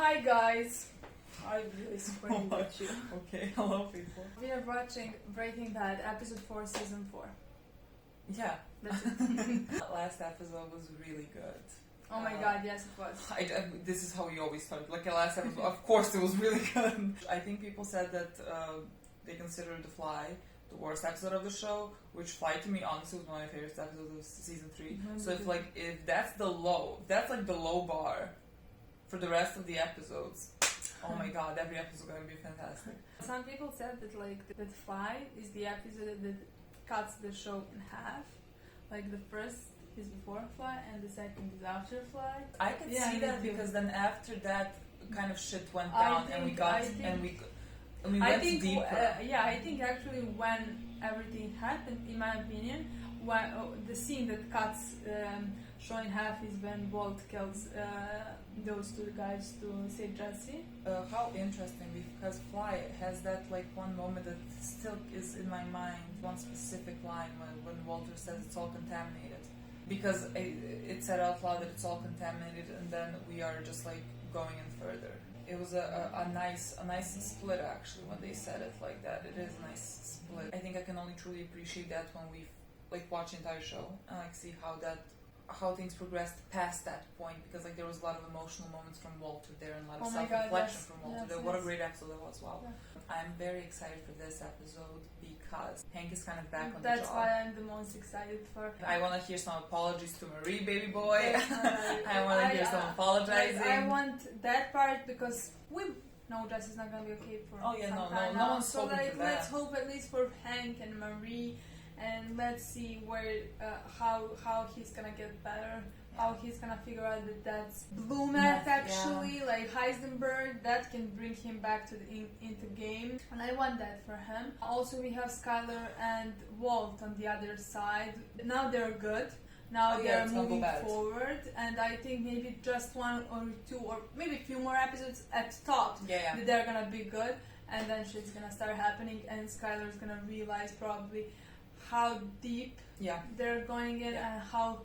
Hi guys! I really screamed at you. Okay, hello people. We are watching Breaking Bad, episode 4, season 4. Yeah. That's it. That last episode was really good. Oh my god, yes it was. This is how you always start. Like the last episode, of course it was really good. I think people said that they considered The Fly the worst episode of the show, which Fly to me honestly was one of my favorite episodes of season 3. Mm-hmm. So if that's the low, that's like the low bar for the rest of the episodes. Oh my god, every episode is going to be fantastic. Some people said that that Fly is the episode that cuts the show in half. Like the first is before Fly and the second is after Fly. I can see that because then after that kind of shit went down and we went deeper. I think actually when everything happened, in my opinion, the scene that cuts show in half is when Walt kills those two guys to save Jesse. How interesting, because Fly has that like one moment that still is in my mind, one specific line when Walter says it's all contaminated. Because it said out loud that it's all contaminated, and then we are just like going in further. It was a nice split actually when they said it like that. It is a nice split. I think I can only truly appreciate that when we like watch the entire show and like see how things progressed past that point, because like there was a lot of emotional moments from Walter there and a lot of self-reflection from Walter there. What a great episode it was. Wow. Yeah. I'm very excited for this episode because Hank is kind of back on the job. That's why I'm the most excited for. I want to hear some apologies to Marie, baby boy. I want to hear some apologizing. I want that part because Jesse's not gonna be okay for some time. No one's hoping for that. Let's hope at least for Hank and Marie, and let's see where how he's gonna get better. How he's gonna figure out that that's blue math actually, like Heisenberg, that can bring him back to into game, and I want that for him. Also, we have Skyler and Walt on the other side. Now they're good. Now they're moving forward, and I think maybe just one or two or maybe a few more episodes at top that they're gonna be good, and then shit's gonna start happening, and Skyler's gonna realize probably how deep they're going in and how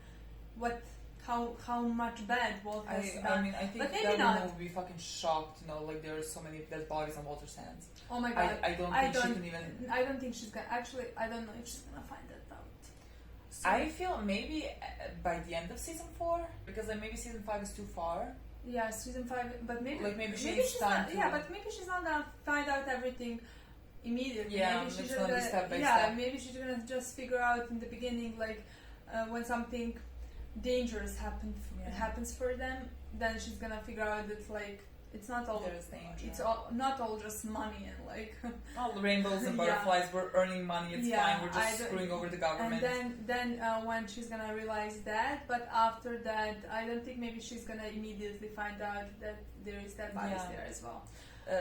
much bad Walt has done. I mean, I think that woman would be fucking shocked, like there are so many dead bodies on Walter's hands. Oh my god. I don't think she can even... I don't think she's gonna... Actually, I don't know if she's gonna find that out. So I feel maybe by the end of season 4, because like maybe season 5 is too far. Yeah, season 5, but maybe... Like maybe she's not... Yeah, but maybe she's not gonna find out everything immediately. Yeah, maybe she's gonna be step by step. Yeah, maybe she's gonna just figure out in the beginning, like when something dangerous happens for them, then she's gonna figure out that like it's not all there's danger. It's not all just money and like all the rainbows and butterflies. We're earning money. It's fine. We're just screwing over the government. And then when she's gonna realize that, but after that, I don't think maybe she's gonna immediately find out that there is that bias there as well.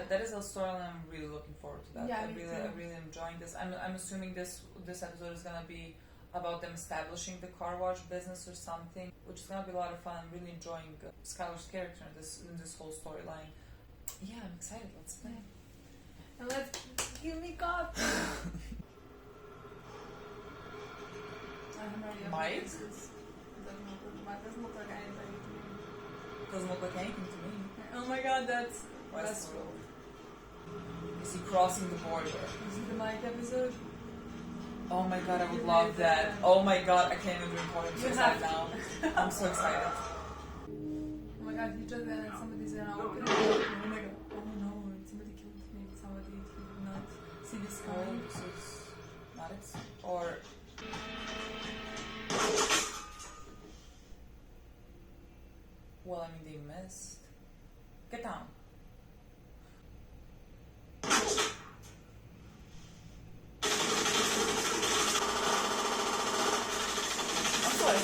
That is a storyline I'm really looking forward to. That yeah, I'm really enjoying this. I'm assuming this episode is gonna be about them establishing the car wash business or something, which is gonna be a lot of fun. I'm really enjoying Skyler's character in this whole storyline. Yeah, I'm excited. Let's play. And let's give me cup. Mike? Doesn't look like anything to me. Doesn't look like anything to me. Oh my god, that's Westworld. Is he crossing the border? Is it the Mike episode? Oh my god, I would love that. Oh my god, I can't even drink water. I'm so excited now. I'm so excited. Oh my god, he just got somebody's in our open. Oh my god. Oh no, somebody killed maybe somebody who did not see this coming. Oh, so it's Maddox? Or... Well, I mean, they missed. Get down.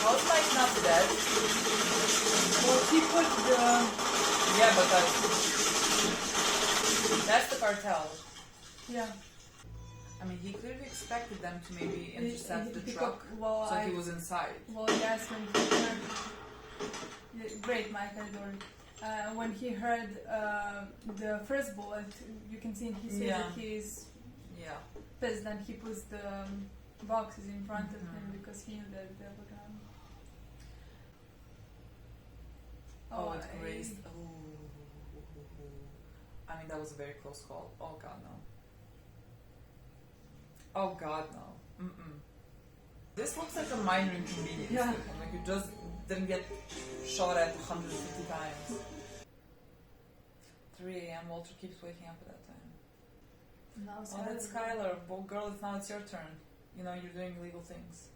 How's Mike not dead? Well, he put the... Yeah, but that's the cartel. Yeah. I mean, he could have expected them to maybe intercept the truck, he was inside. Well, yes, when he heard... Great, Mike, I adore it. When he heard the first bullet, you can see he says that he's pissed, and he puts the boxes in front of him because he knew that they were gonna... Oh, it's raised. Oh. I mean, that was a very close call. Oh god, no. Oh god, no. Mm-mm. This looks like a minor inconvenience. Yeah. Like you just didn't get shot at 150 times. 3 a.m. Walter keeps waking up at that time. Now Oh, that's Skyler. Well, girl, it's now it's your turn. You know, you're doing illegal things.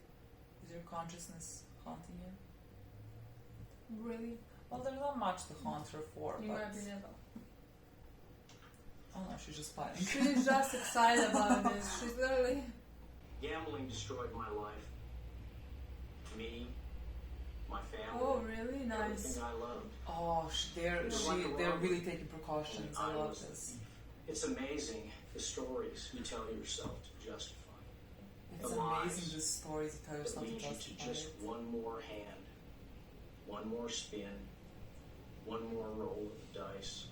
Is your consciousness haunting you? Really? Well, there's not much to haunt her for, In but... my opinion, though. Oh no, she's just playing. She's just excited about this. She's literally... Gambling destroyed my life. Me, my family. Oh, really? Nice. Everything I loved. Oh, they're really taking precautions. I love this. It's amazing the stories you tell yourself to justify. It's The amazing lies the stories you tell that yourself to lead you to justify just it. one more hand, one more spin, one more roll of the dice.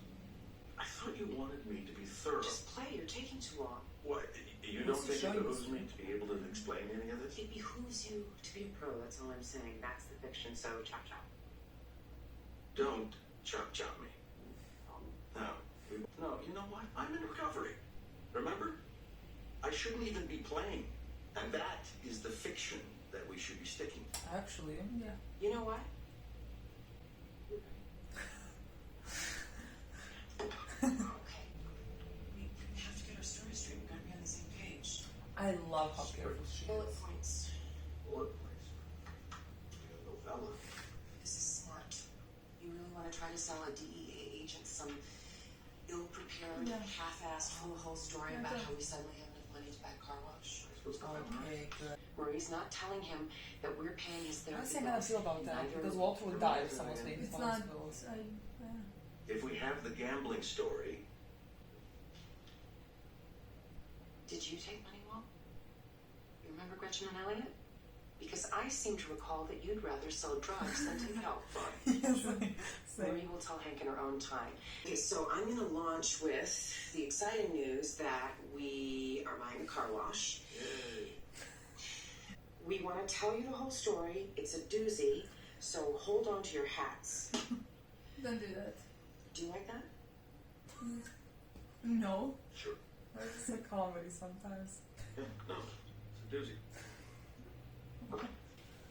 I thought you wanted me to be thorough. Just play, you're taking too long. What? You What's don't the think show it you behooves see? me to be able to explain any of this? It behooves you to be a pro, that's all I'm saying. That's the fiction, so chop chop. Don't chop me. No, you know what? I'm in recovery. Remember? I shouldn't even be playing. And that is the fiction that we should be sticking to. Actually, Yeah. You know what? Okay. We have to get our story straight. We've got to be on the same page. I love how careful she Bullet is. points. Bullet points. A novella. This is smart. You really want to try to sell a DEA agent some ill-prepared, Yeah. half-assed, full-of-whole story Yeah, about yeah. how we suddenly have enough money to buy a car wash. I suppose I'm right. Okay, good. Marie's not telling him that we're paying his How therapy does Hannah bills. feel about that? Neither- Because Walt would die if someone's taking It's not... bills. If we have the gambling story, Did you take money, Walt? You remember Gretchen and Elliot? Because I seem to recall that you'd rather sell drugs than take help. fine. Yes, Marie will tell Hank in her own time. Okay, so I'm going to launch with the exciting news that we are buying a car wash. Yay. We want to tell you the whole story. It's a doozy, so hold on to your hats. Don't do that. Do you like that? No. Sure. It's a comedy sometimes. Yeah, no, it's a doozy. Okay.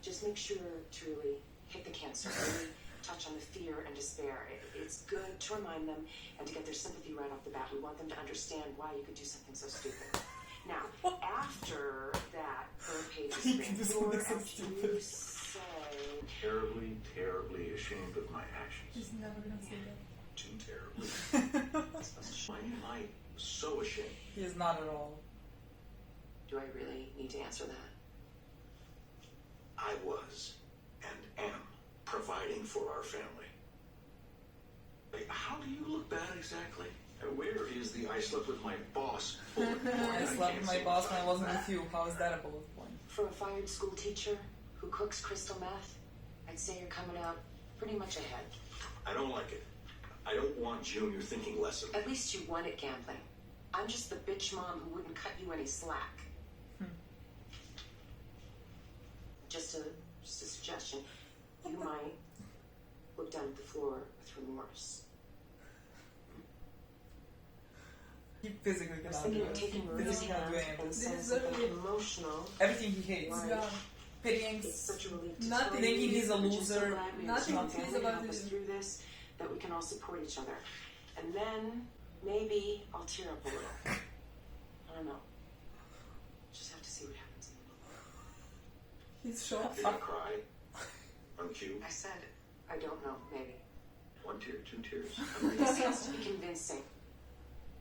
Just make sure to really hit the cancer. Really touch on the fear and despair. It's good to remind them and to get their sympathy right off the bat. We want them to understand why you could do something so stupid. Now, after that third page You can do is something so after stupid. you say, Terribly, terribly ashamed of my actions. He's never gonna say that. Too terribly. Why am I so ashamed? He is not at all. do I really need to answer that? I was and am providing for our family. Like, how do you look bad exactly? And where is the I slept with my boss bullet point? I slept with my boss when I wasn't with you. How is that a bullet point? For a fired school teacher who cooks crystal meth, I'd say you're coming out pretty much ahead. I don't like it. I don't want Junior thinking less of me. At least you won at gambling. I'm just the bitch mom who wouldn't cut you any slack. Just a suggestion. You might look down at the floor with remorse. He physically I was cannot do thinking of it. taking He Marie's physically cannot do hand any of and this. saying This is something literally- emotional. Everything he hates. Right. Yeah. Pitying. It's such a relief to Nothing. tell Thinking you he's a that we're just so loser. glad we have Nothing strong he's family to about help to us do. through this, that we can all support each other. And then maybe I'll tear up a little. I don't know. Just have to see what happens. He's shocked. Did I cry? On cue? I said, I don't know, maybe. 1 tear, 2 tears. This has to be convincing.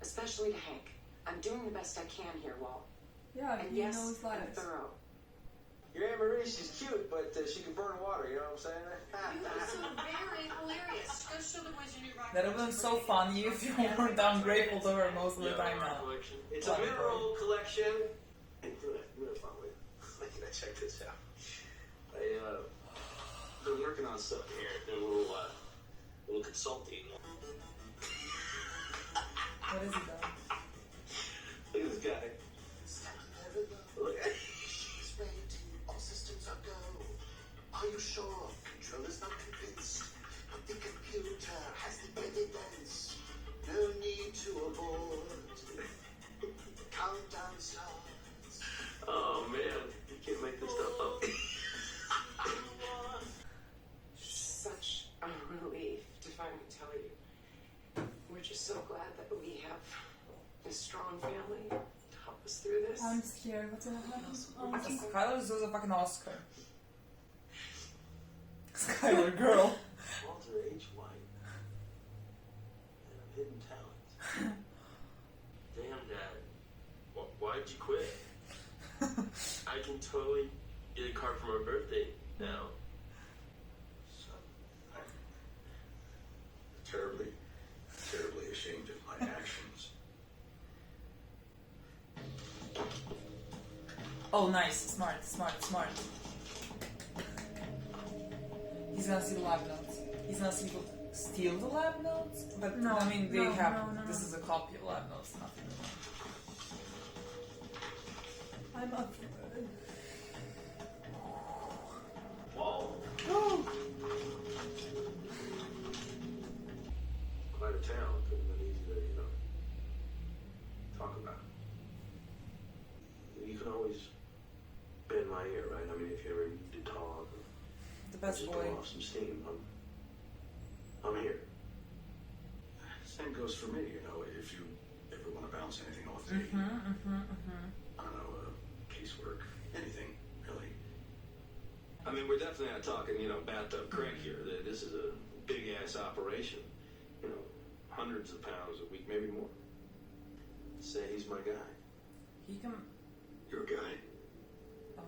Especially to Hank. I'm doing the best I can here, Walt. Yeah, And he yes, knows I'm lies. thorough. Your Aunt Marie, she's cute, but she can burn water, you know what I'm saying? Very hilarious. Go show the boys your new rock. That would have been so funny if you weren't ungrateful to her most of the time now. Collection. It's Funny a mineral collection. And really fun with. Check this out. Been working on stuff here. Doing a little consulting. What is he done? Look at this guy. Look at She's ready to. All systems are go. Are you sure? Controller's not convinced. But the computer has the evidence. No need to just so glad that we have a strong family to help us through this. I'm scared. What's gonna happen? Oh, Skyler deserves a fucking Oscar. Skyler, girl. Walter H. White. And a hidden talent. Damn, Dad. Why'd you quit? I can totally get a card for my birthday now. So, I'm terribly, terribly ashamed of my actions. Oh, nice. Smart, smart, smart. He's gonna see the lab notes. He's gonna steal the lab notes? But, No, I mean, they no, have... no. This is a copy of lab notes, nothing. I'm up for it. Walt, Quite a talent, and easy to, talk about. You can always bend my ear, right? I mean, if you ever need to talk, The or best just boy. blow off some steam, I'm here. Same goes for me, if you ever want to bounce anything off me. I don't know, casework, anything, really. I mean, we're definitely not talking, bathtub crank here. This is a big-ass operation. Hundreds of pounds a week, maybe more. Say he's my guy. He can... Your guy. Oh.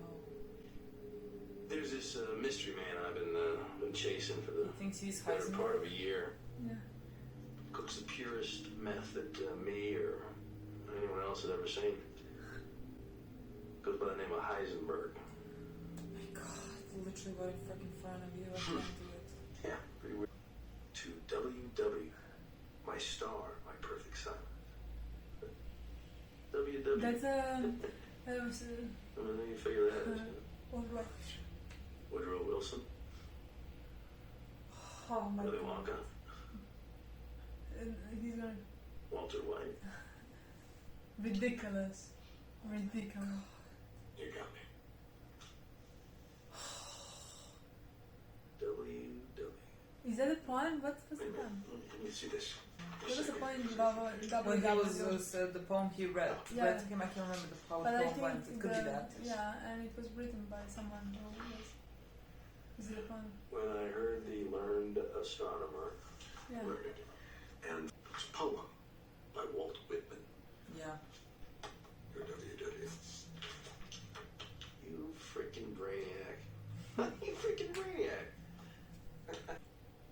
There's this mystery man I've been chasing for the He thinks he's better Heisenberg. part of a year. Yeah. Cooks the purest meth that me or anyone else has ever seen. Goes by the name of Heisenberg. Oh my god, literally right in fucking front of you. I can't do it. Yeah, pretty weird. To WW, my star, my perfect silence. WW. That's I mean, you figure that is. alright. Woodrow Wilson. Oh my Willy god. Wonka. He's gonna Walter White. ridiculous. Ridiculous. You got me. WW. Is that the point? What's the point? Let me see this. What was the point in When he was the poem he read Yeah. read to him, I can't remember how But the I poem went. It think could be that. yeah, and it was written by someone who was. Is it a poem? When I heard the learned astronomer. Yeah. Learned. And it's a poem by Walt Whitman. Yeah. Your WW. You freaking brainiac. You freaking brainiac.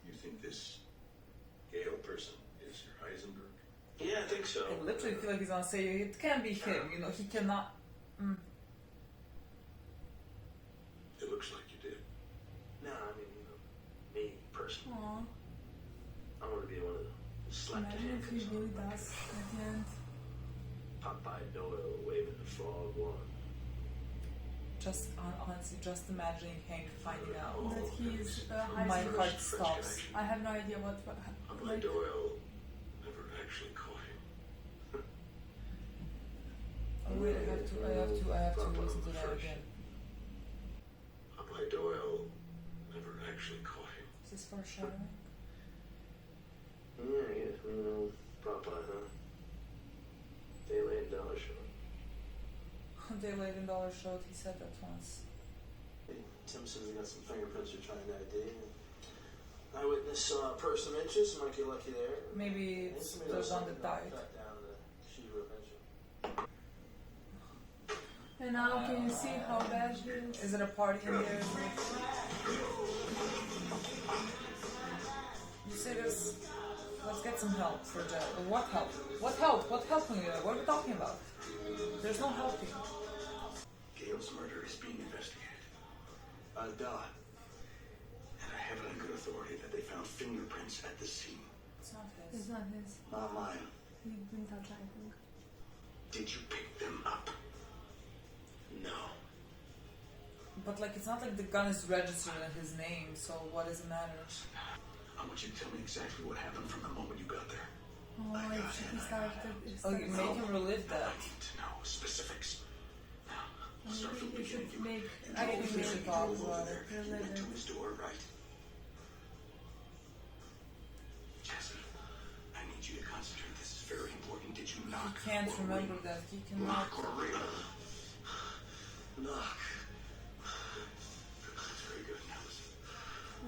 You think this Gale person is your Heisenberg? Yeah, I think so. I literally feel like he's gonna say it can be him. He cannot. It looks like you did. No, I mean, me personally. Aw. I want to be one of the slap the Imagine if he handcuffs really on. does at the end. Popeye Doyle waving the frog one. Just honestly, just imagining Hank finding out. That he's My Heisenberg. heart stops. I have no idea what Unlike like, Doyle never actually caught him. Oh wait, I have to listen to that again. Unlike Doyle never actually caught him. Is this foreshadowing? Yeah, I guess. Popeye, huh? Daylight and Dollar Show. Daylight and Dollar showed. He said that once. Tim says he got some fingerprints you're trying to ID. Eyewitness saw a person of interest. Might get lucky there. Maybe it's the one that died. Track down the shooter eventually. and now can you see how bad he is? Is it a party in there? You say this. Let's get some help for Jack. What help? What help? What help? What are we talking about? There's no helping. Gale's murder is being investigated. Duh. And I have it on good authority that they found fingerprints at the scene. It's not It's his. not his. Not mine. He didn't touch anything. Did you pick them up? No. But like, it's not like the gun is registered in his name. So what does it matter? I want you to tell me exactly what happened from the moment you got there. Oh, if he started. Oh, you make him relive that. I need to know specifics. Now, I'll start from Maybe the you should beginning. make. I think we should talk about it. You went to his door, right? Jesse, I need you to concentrate. you knock? He can't or remember ring? that. He cannot. Knock or ring? Knock. That's very good. Now listen.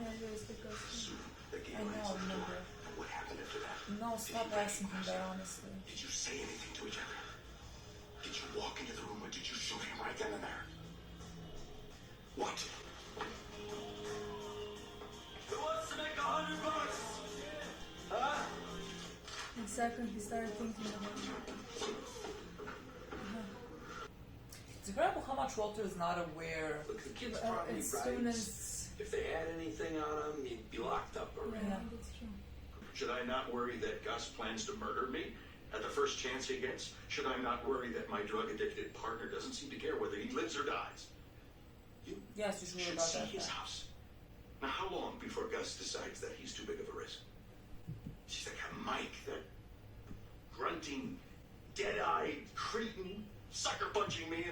Yeah, yes, because Assume that Gale I know, answered I the remember. door. And what happened after that? No, Did stop you asking him recognize that, him? honestly. Did you say anything to each other? Did you walk into the room or did you shoot him right then and there? What? Who wants to make $100? Huh? exactly he started thinking about it. It's incredible how much Walter is not aware. Look, the kid's Well, probably as right. soon as If they had anything on him, he'd be locked up already. yeah, that's true. Should I not worry that Gus plans to murder me at the first chance he gets? Should I not worry that my drug-addicted partner doesn't seem to care whether he lives or dies? You Yes, you should worry should about see that. his fact. house. Now, how long before Gus decides that he's too big of a risk? She's like Mike, that grunting, dead-eyed cretin, sucker punching me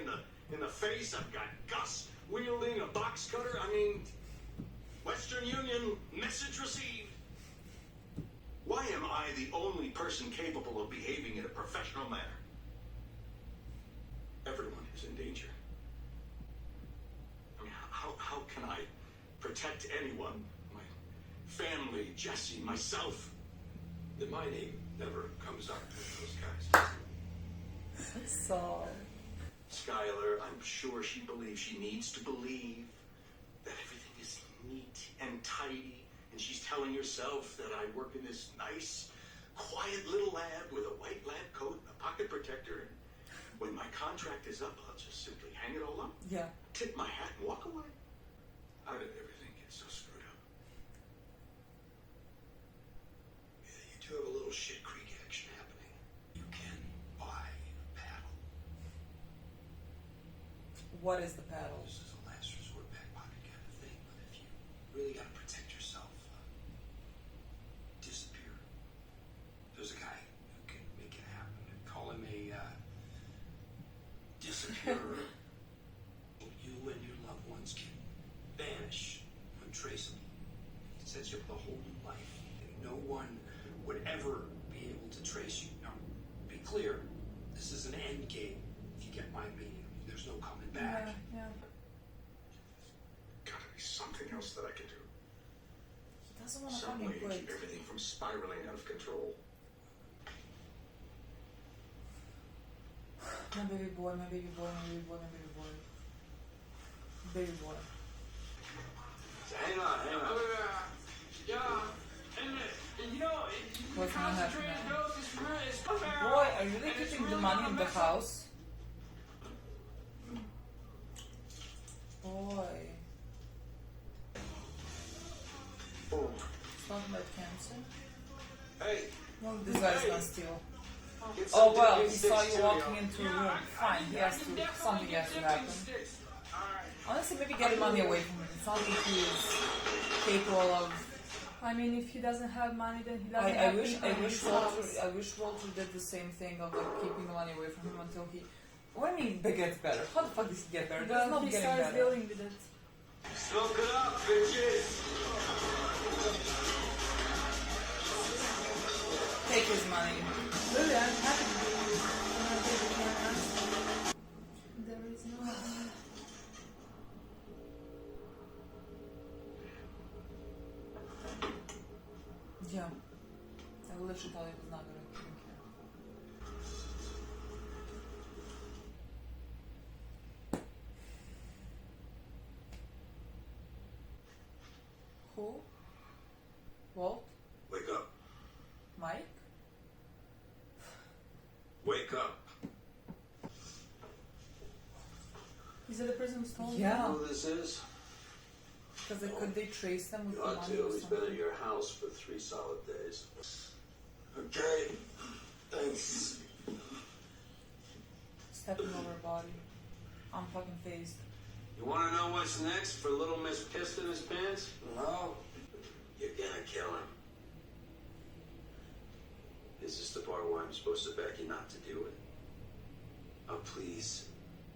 in the face. I've got Gus wielding a box cutter. I mean, Western Union, message received. Why am I the only person capable of behaving in a professional manner? Everyone is in danger. I mean, how can I protect anyone? My family, Jesse, myself. My name never comes up with those guys. So, Skyler, I'm sure she believes she needs to believe that everything is neat and tidy, and she's telling herself that I work in this nice, quiet little lab with a white lab coat and a pocket protector. And when my contract is up, I'll just simply hang it all up, yeah. tip my hat, and walk away. How did everything get so screwed up? Yeah, you do have a little shit creek action happening. You can buy a paddle. What is the paddle? This is a last resort back pocket kind of thing, but if you really gotta protect yourself, disappear. There's a guy who can make it happen. We call him a disappearer. You and your loved ones can vanish untraceably. It sets you up with a whole new life. And no one would ever be able to trace you. Now, be clear, this is an end game, if you get my meaning. There's no coming back. Yeah, yeah. Gotta be something else that I can do. He doesn't want to Some fucking way to quit. keep everything from spiraling out of control. My baby boy, my baby boy, my baby boy, my baby boy. Baby boy. So hang on. What's gonna happen now? Boy, are you really keeping the money in the house? Boy. Oh, Talking about cancer? Hey, Well, this guy's gonna steal. get Oh some well, dipping he saw sticks you to walking you. into a room. Fine, he has to. Something has to happen. Honestly, maybe get money away from him. It's not like he is capable of. I mean, if he doesn't have money, then he doesn't I have wish people in his Walter. house. I wish Walter did the same thing of like keeping the money away from him until he. When he gets better, how the fuck does he get better? There's Well, not he getting starts better. dealing with it. Smoke it up, bitches! Take his money. Really, I'm happy to do this. There is no. Yeah. I literally thought he was not gonna drink here. Who? Walt? Wake up. Mike? Wake up. Is it the person who stole it? Yeah. Who this is? Because could they trace them with You the ought money to. or He's been something? at your house for 3 solid days. Okay. Thanks. Stepping over a body. I'm fucking phased. You wanna know what's next for Little Miss Pissed in His Pants? No. You're gonna kill him. Is this the part where I'm supposed to beg you not to do it? Oh, please.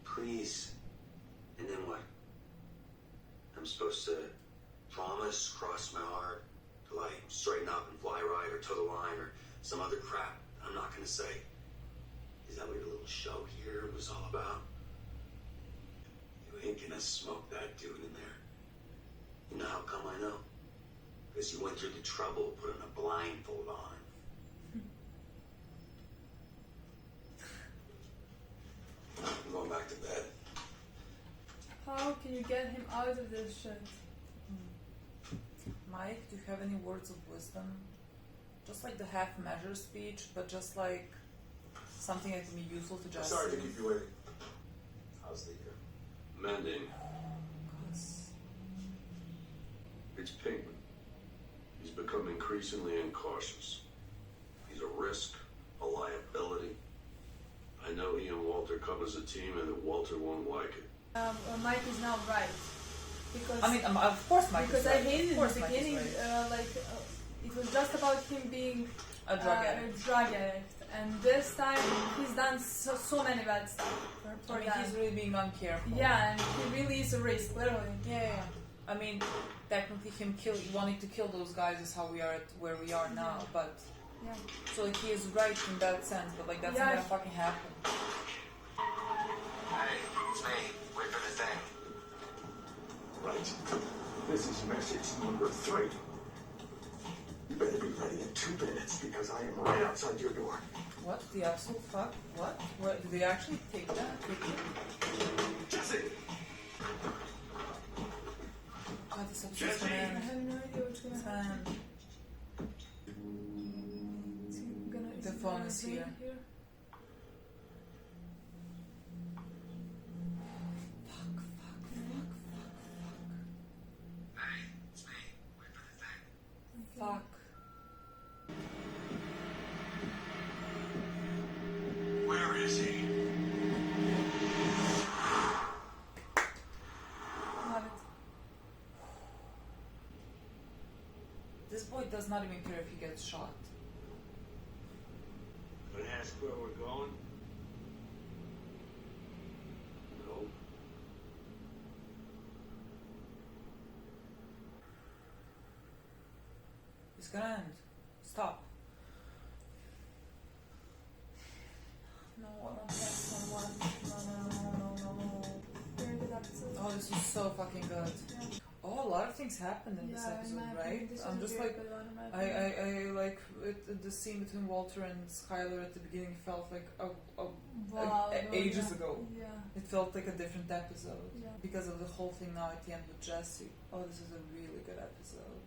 Please. And then what? I'm supposed to promise, cross my heart, to like straighten up and fly right or toe the line or some other crap I'm not gonna say. Is that what your little show here was all about? You ain't gonna smoke that dude in there. You know how come I know? Because you went through the trouble of putting a blindfold on. I'm going back to bed. How can you get him out of this shit? Mike, do you have any words of wisdom? Just like the half-measure speech, but just like something that can be useful to Jesse. Sorry to keep you waiting. How's the Mending. Cause It's Pinkman. He's become increasingly incautious. He's a risk, a liability. I know he and Walter come as a team and that Walter won't like it. Mike is now right. Because I mean, of course Mike because is I right. hated Of in course the Mike is beginning, right. it was just about him being A drug addict. a drug addict, and this time he's done so many bad stuff for I mean, them. he's really being uncareful. Yeah, and he really is a risk, literally. Yeah. I mean, technically him wanting to kill those guys is how we are at where we are now, but Yeah. so like he is right in that sense, but like that's not gonna fucking happen. Hey, it's me. Wait for the thing. Right. This is message number 3. You better be ready in 2 minutes because I am right outside your door. What the absolute fuck? What? What? Did they actually take that? Jesse! God, this episode's gonna I end. have no idea what's gonna It's happen. gonna end. Is The he phone gonna is ring here. Hey, it's me. Wait for the thing. Fuck. Where is he? Love it. This boy does not even care if he gets shot. Can I ask where we're going? No. It's gonna end. Stop. No, not that one. No. Very good episode. Oh, this is so fucking good. Yeah. Oh, a lot of things happened in this Yeah, in episode, my right? opinion, this I'm was just a very like, good one, in my opinion. I like the scene between Walter and Skyler at the beginning felt like Wow, ages yeah. ago. Yeah. It felt like a different episode Yeah. because of the whole thing now at the end with Jesse. Oh, this is a really good episode.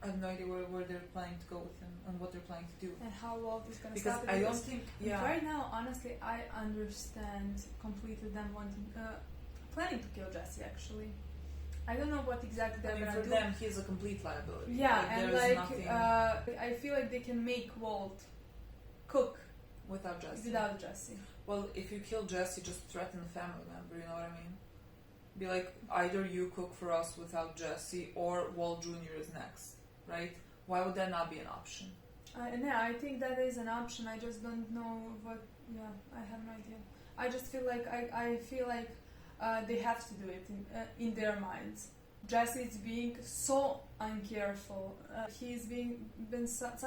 I have no idea where they're planning to go with him and what they're planning to do. And how Walt is gonna Because stop it. I don't because think, yeah. Right now, honestly, I understand completely them wanting, planning to kill Jesse. Actually, I don't know what exactly they're I mean, gonna for do. them, he's a complete liability. Yeah, Like, and there's like nothing I feel like they can make Walt cook without Jesse. without Jesse. Well, if you kill Jesse, just threaten a family member, you know what I mean? Be like, either you cook for us without Jesse, or Walt Jr. is next, right? Why would that not be an option? Yeah, I think that is an option. I just don't know what. Yeah, I have no idea. I just feel like I feel like they have to do it in their minds. Jesse is being so uncareful. He's been such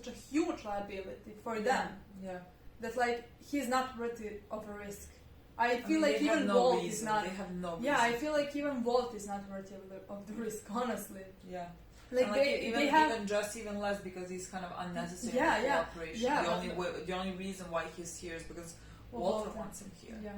a huge liability for them Yeah. that like he's not worthy of a risk. I feel mean, like they have even no Walt reason. is not. They have no reason. Yeah, I feel like even Walt is not worthy of the risk. Honestly, Yeah. like, And, they have. even Jesse even less because he's kind of unnecessary Yeah, in the yeah, operation. yeah, The only reason why he's here is because Well, Walter Walter. wants him here. Yeah.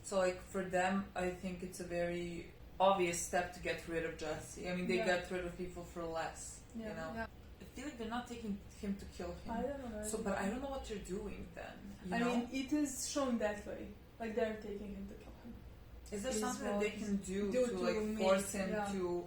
So like for them, I think it's a very obvious step to get rid of Jesse. I mean, they Yeah. get rid of people for less. Yeah, You know, yeah. I feel like they're not taking him to kill him. I don't know. So, but I don't know what they're doing then. You I know? mean, it is shown that way. Like they're taking him to kill him. Is there is something that what they can do do to to like make- force him yeah. to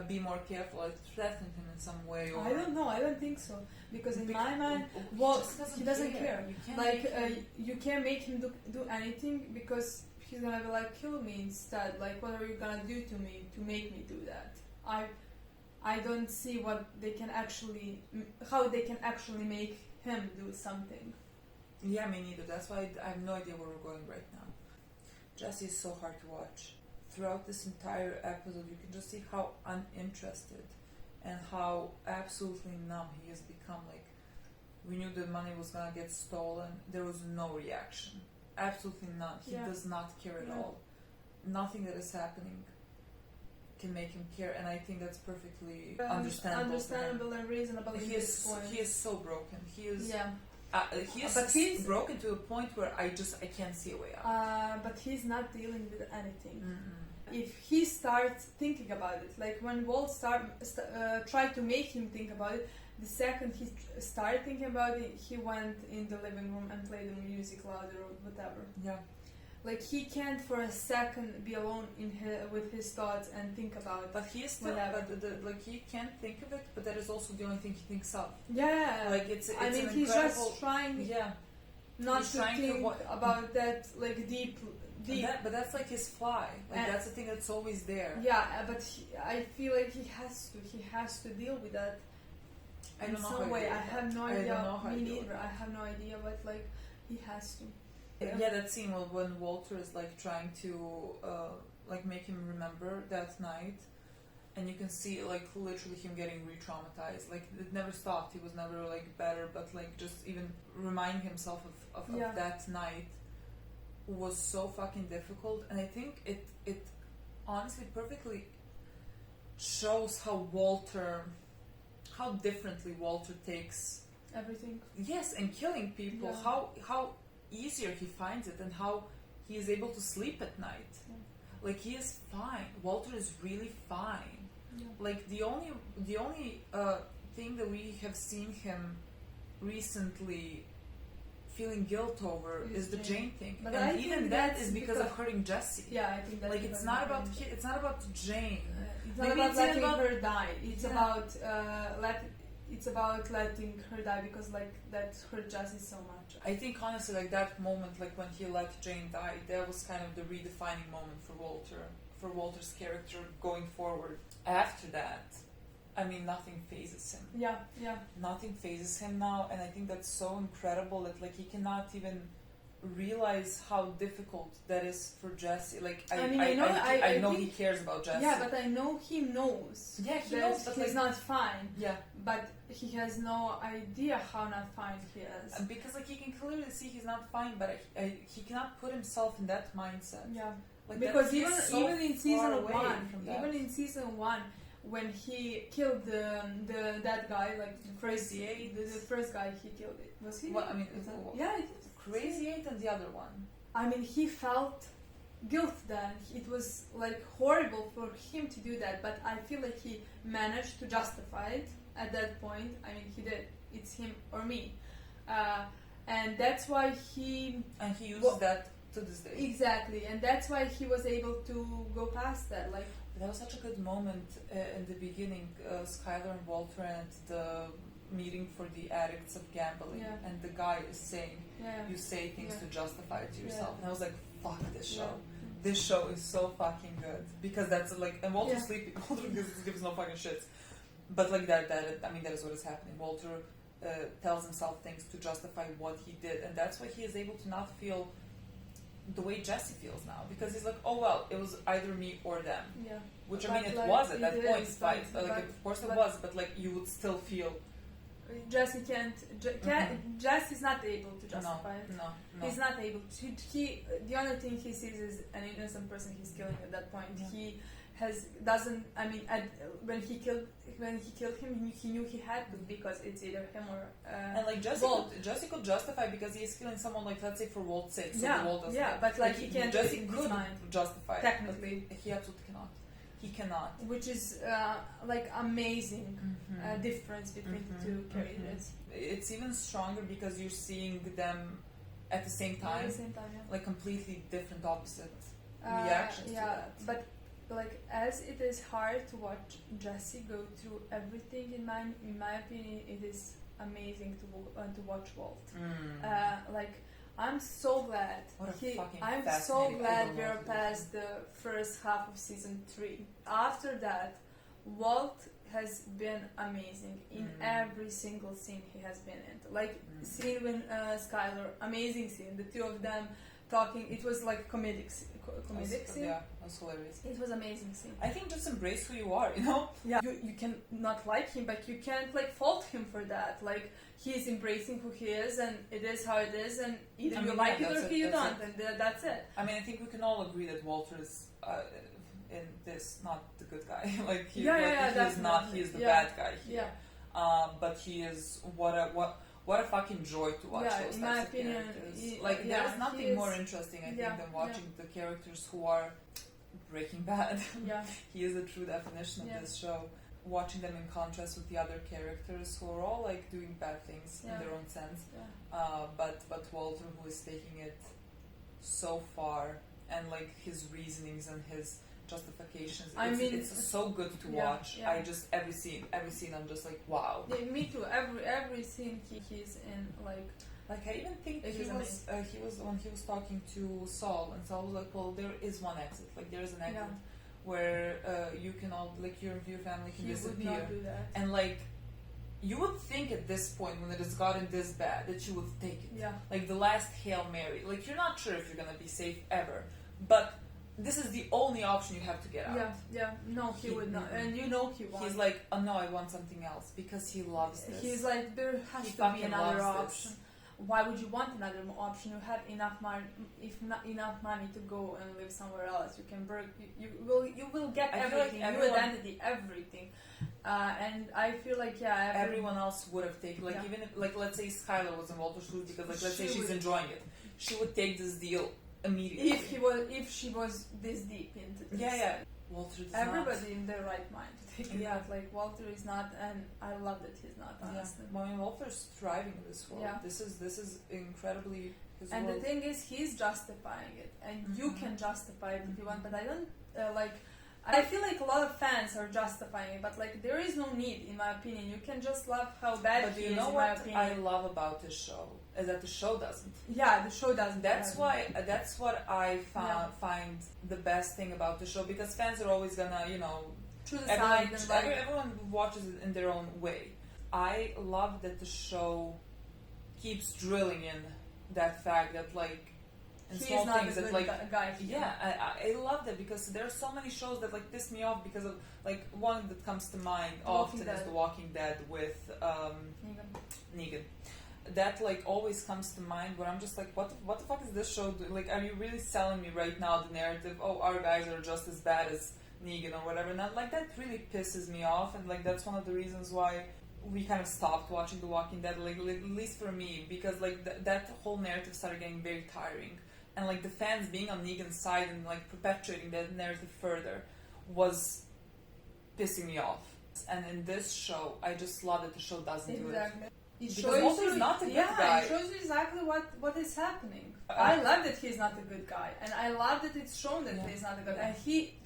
be more careful, like threaten him in some way? Or I don't know. I don't think so because in my mind, he Walt just he doesn't care. You can't Like make him- you can't make him do anything because he's gonna be like kill me instead. Like what are you gonna do to me to make me do that? I don't see what they can actually how they can actually make him do something. Yeah, me neither. That's why I have no idea where we're going right now. Jesse is so hard to watch. Throughout this entire episode, you can just see how uninterested and how absolutely numb he has become. Like, we knew the money was gonna get stolen, there was no reaction. Absolutely none. He does not care at all. Nothing that is happening can make him care, and I think that's perfectly understandable and reasonable. He is so broken. He is but he's broken to a point where I can't see a way out. But he's not dealing with anything. If he starts thinking about it, like when Walt tried to make him think about it, the second he started thinking about it, he went in the living room and played the music louder or whatever. Yeah. Like he can't for a second be alone with his thoughts and think about it. But he is still, like he can't think of it, but that is also the only thing he thinks of. Yeah. Like it's I mean, he's just trying not to think about that like deep. But that's like his fly. Like that's the thing that's always there. Yeah, but I feel like he has to deal with that. I don't know some way. I have no idea. Me neither. I have no idea, but like he has to. Yeah, that scene when Walter is like trying to like make him remember that night, and you can see like literally him getting re-traumatized. Like it never stopped. He was never like better, but like just even reminding himself of that night was so fucking difficult. And I think it honestly perfectly shows how differently Walter takes everything. Yes, and killing people. Yeah. How easier he finds it, and how he is able to sleep at night. Yeah. Like he is fine. Walter is really fine. Yeah. Like the only thing that we have seen him recently feeling guilt over is the Jane thing, but and even that is because of hurting Jesse. Yeah, I think that's like it's not about Jane. It's not about letting her die. It's about letting her die because like that hurt Jesse so much. I think honestly, like that moment, like when he let Jane die, that was kind of the redefining moment for Walter's character going forward. After that, I mean, nothing phases him. Yeah. Nothing phases him now, and I think that's so incredible that like he cannot even realize how difficult that is for Jesse. Like I know he cares about Jesse. Yeah, but I know he knows. Yeah, he knows, but he's not fine. Yeah, but he has no idea how not fine he is. Because like he can clearly see he's not fine, but he cannot put himself in that mindset. Yeah, like because even in season one, when he killed that guy, like the first guy he killed, it was he? Well, I mean, yeah. Crazy 8 and the other one. I mean, he felt guilt then. It was like horrible for him to do that, but I feel like he managed to justify it at that point. I mean, he did. It's him or me, and that's why he uses that to this day. Exactly, and that's why he was able to go past that. Like that was such a good moment in the beginning. Skyler and Walter and the meeting for the addicts of gambling, and the guy is saying, you say things to justify it to yourself. And I was like, fuck this show. This show is so fucking good. Because that's like, and Walter's sleeping. Walter gives no fucking shits. But like that is what is happening. Walter tells himself things to justify what he did. And that's why he is able to not feel the way Jesse feels now. Because he's like, oh well, it was either me or them. Yeah. Which I mean, it was at that point. Of course it was, but like you would still feel Jesse Jesse's not able to justify it. No. He's not able to. The only thing he sees is an innocent person he's killing at that point. Yeah. When he killed him, he knew he had to, because it's either him or and like Jesse could justify because he's killing someone, like let's say for Walt's sake. So Walt doesn't. Yeah, but like he can't. Jesse could justify technically. He absolutely cannot. He cannot. Which is like amazing difference between the two characters. It's even stronger because you're seeing them at the same time. At the same time, like completely different, opposite reactions. To that. But like as it is hard to watch Jesse go through everything, in my opinion, it is amazing to watch Walt. Like. I'm so glad. We're past the first half of season 3. After that, Walt has been amazing in every single scene he has been in. Like scene with Skyler, amazing scene. The two of them talking. It was like comedic scene. Yeah, it was hilarious. It was amazing scene. I think just embrace who you are, you know? Yeah, you can not like him, but you can't like fault him for that. Like he's embracing who he is, and it is how it is, and either you like it or you don't, and that's it. I mean, I think we can all agree that Walter is in this not the good guy. Like he is the bad guy here. Yeah. But he is what a fucking joy to watch those in types my of opinion, characters. There's nothing more interesting, I think, than watching the characters who are Breaking Bad. Yeah. He is a true definition of this show. Watching them in contrast with the other characters who are all like doing bad things in their own sense. Yeah. But Walter, who is taking it so far, and like his reasonings and his justifications, it's so good to watch. Yeah. I just every scene I'm just like, wow. Yeah, me too. Every scene he's in, like I even think he was when he was talking to Saul, and Saul was like, well, there is one exit. Like there is an exit where you can all like your family can disappear. Would not do that. And like you would think at this point, when it has gotten this bad, that you would take it. Yeah. Like the last Hail Mary. Like you're not sure if you're gonna be safe ever, but this is the only option you have to get out. Yeah. No, he would not, and you know he won't. He's like, oh no, I want something else because he loves this. He's like, there has to be another option. Why would you want another option? You have enough money, enough money to go and live somewhere else. You can work. You will get everything. Like your identity, everything. And I feel like everyone else would have taken even if let's say Skyler was in Walter's shoes because let's say she's enjoying it, she would take this deal immediately. If she was this deep into this. Yeah. Walter is everybody in their right mind to take it out. Like Walter is not, and I love that he's not, honestly. I mean, Walter's thriving in this world. Yeah. This is incredibly his and world. The thing is, he's justifying it, and you can justify it if you want, but I don't I feel like a lot of fans are justifying it, but like there is no need, in my opinion. You can just love how bad he is, in my opinion. I love about this show is that the show doesn't. Yeah, the show doesn't. That's what I find the best thing about the show, because fans are always gonna, choose a side, and everyone watches it in their own way. I love that the show keeps drilling in that fact that and small things that guy. Yeah, I love that, because there are so many shows that piss me off because of one that comes to mind often is The Walking Dead with Negan. That always comes to mind where I'm just like, what the fuck is this show doing? Are you really selling me right now the narrative? Oh, our guys are just as bad as Negan or whatever. And that really pisses me off, and that's one of the reasons why we kind of stopped watching The Walking Dead, at least for me, because that whole narrative started getting very tiring. And the fans being on Negan's side and perpetuating that narrative further was pissing me off. And in this show, I just love that the show doesn't do it. Because Walter's not a good guy. It shows you exactly what is happening. I love that he's not a good guy, and I love that it's shown that he's not a good guy.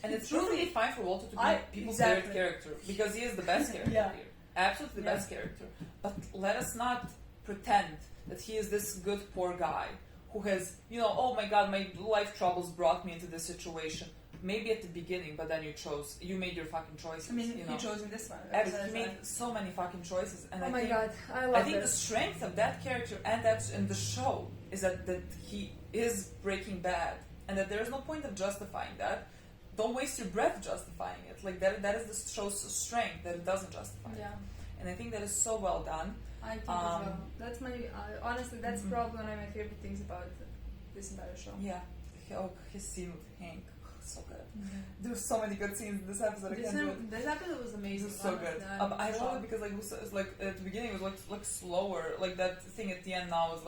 And it's really fine for Walter to be people's favorite character, because he is the best character here. Absolutely the best character. But let us not pretend that he is this good poor guy who has, oh my god, my life troubles brought me into this situation. Maybe at the beginning, but then you made your fucking choices. I mean, he chose in this one. He made so many fucking choices. And I think the strength of that character and the show is that he is Breaking Bad, and that there is no point of justifying that. Don't waste your breath justifying it. That is the show's strength, that it doesn't justify it. And I think that is so well done. I think as well. That's honestly, that's probably one of my favorite things about this entire show. Yeah. His scene with Hank. So good. There's so many good scenes in this episode. This episode was amazing. It was so good. I love it because it was at the beginning it was slower. That thing at the end now is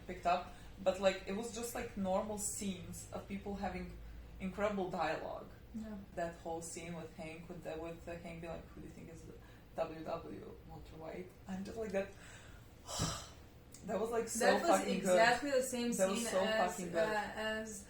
picked up, but it was just normal scenes of people having incredible dialogue. Yeah. That whole scene with Hank with Hank being who do you think is WW Walter White? I'm just that. That was so fucking good. That was exactly the same that scene was so fucking good. as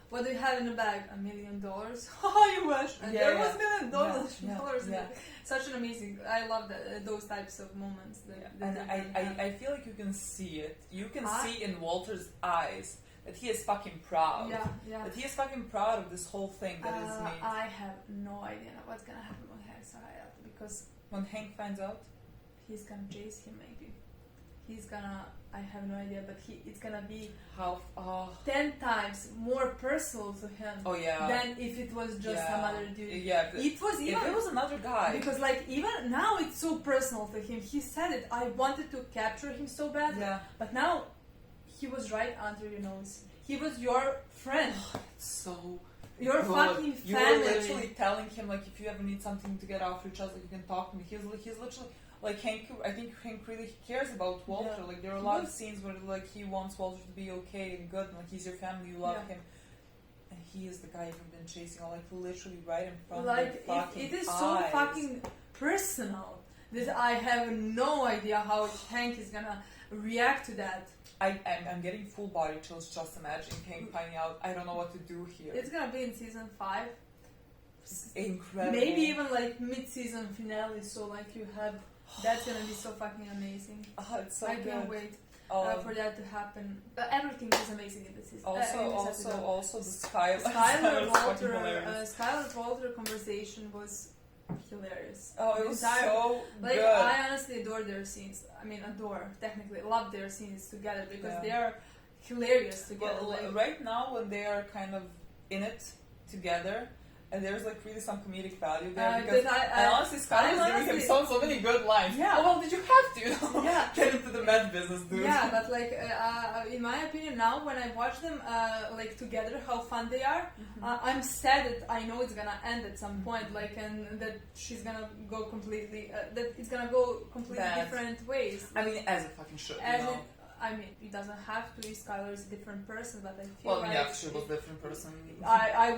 what do you have in the bag? $1 million. Oh, you wish. And there was $1 million. Yeah. Such an amazing. I love those types of moments. I feel like you can see it. You can see in Walter's eyes that he is fucking proud. Yeah. That he is fucking proud of this whole thing that is made. I have no idea what's gonna happen when Hank finds out, because when Hank finds out, he's gonna chase him. Maybe he's gonna I have no idea, but it's gonna be How? 10 times more personal to him Oh yeah. than if it was just some other dude. Yeah. It was even If it was another guy. because like even now it's so personal to him. He said it. I wanted to capture him so bad, Yeah. but now he was right under your nose. He was your friend, It's so. your good. fucking You were family. literally telling him like if you ever need something to get off your chest, like you can talk to me. He's literally like Hank. I think Hank really cares about Walter. Yeah. Like there are a He lot of was- scenes where like he wants Walter to be okay and good, and like he's your family, you love Yeah. him, and he is the guy you've been chasing, or like literally right in front Like of your fucking it is eyes. so fucking personal that I have no idea how Hank is gonna react to that. I'm getting full body chills just imagining Hank finding out. I don't know what to do here. It's gonna be in season 5. It's incredible. Maybe even like mid-season finale. So like you have that's gonna be so fucking amazing. Oh, it's so I good. can't wait Um, for that to happen. But everything is amazing in this season. Also the Skyler. Skyler fucking hilarious. Skyler Walter conversation was hilarious. Oh, it The was entire- so Like good. I honestly adore their scenes. I mean, technically love their scenes together because Yeah. they are hilarious together. Well, like, right now when they are kind of in it together, and there's like really some comedic value there because and honestly, Skyler's giving him so many good lines. Yeah. Oh, well, did you have to? Yeah. Get into the med business, dude. Yeah, but like in my opinion, now when I watch them like together, how fun they are, I'm sad that I know it's gonna end at some point, like, and that she's gonna go completely, that it's gonna go completely Bad. different ways. I mean, as it fucking should, As you know. in, I mean, it doesn't have to. Skyler is a different person, but I feel Well, like yeah, she was a different person. I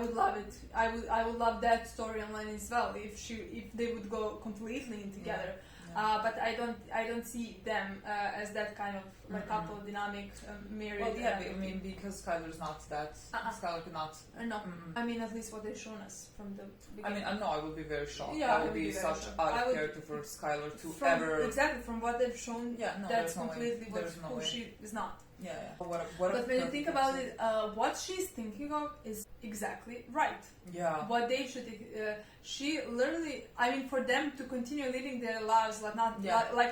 would love it. I would love that storyline as well if they would go completely in together. Yeah. But I don't see them as that kind of like couple dynamic married. Well, yeah, I mean, because Skyler's not that. Skyler cannot. No, Mm-mm. I mean at least what they've shown us from the I beginning. mean, I would be very shocked. Yeah, I would be very such shocked. out I of would- character for Skyler to from, ever. exactly from what they've shown. Yeah, no, that's there's no way. completely There's no who way. she is not. Yeah, yeah. What But when you perfect think about episode. it, what she's thinking of is exactly right. Yeah. What they should, she literally, I mean, for them to continue living their lives like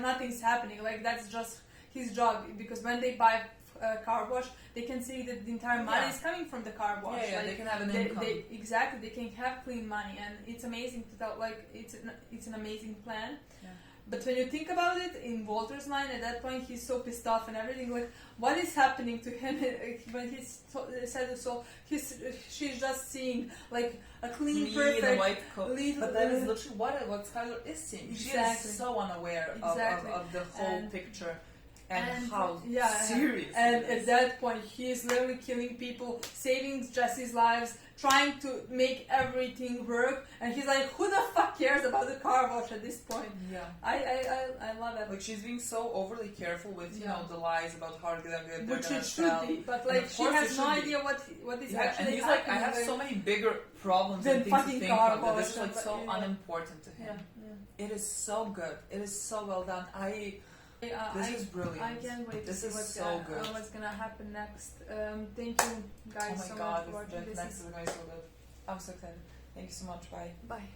nothing's happening, like that's just his job. Because when they buy a car wash, they can see that the entire money is coming from the car wash. Yeah, like, they can have an income. Exactly, they can have clean money, and it's amazing to tell. Like it's an amazing plan. Yeah. But when you think about it, in Walter's mind, at that point, he's so pissed off and everything. Like, what is happening to him when he said so? She's just seeing like a clean, Me perfect, in a white coat. little- But that is literally what Skyler is seeing. She Exactly. is so unaware Exactly. of the whole And- picture and how yeah, serious and it at is. that point he's literally killing people, saving Jesse's lives, trying to make everything work, and he's like, who the fuck cares about the car wash at this point? Yeah. I love it. Like she's being so overly careful with you know the lies about how they're gonna Which gonna it should sell. be, but And like of she course has it no should be. idea what is Yeah, actually and he's like, I happening. have so many bigger problems Than and things to fucking think car of that this is wash, like so yeah. unimportant to him. Yeah, It is so good. It is so well done. This is brilliant. I can't wait This to is see what's so gonna, good. what's gonna happen next. Thank you guys Oh my so god, much for watching the this. next is going to be so good. I'm so excited. Thank you so much. Bye. Bye.